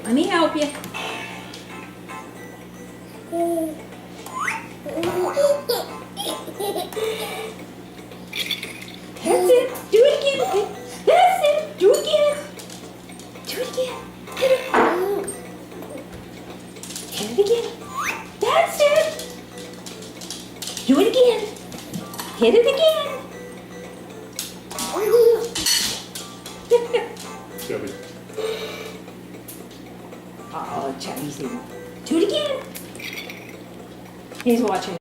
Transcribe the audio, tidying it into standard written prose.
Let me help you. That's it. Do it again. That's it. Do it again. Do it again. Hit it. Hit it again. That's it. Do it again. Hit it again. Debbie. Oh, Chinese. Do it again. He's watching.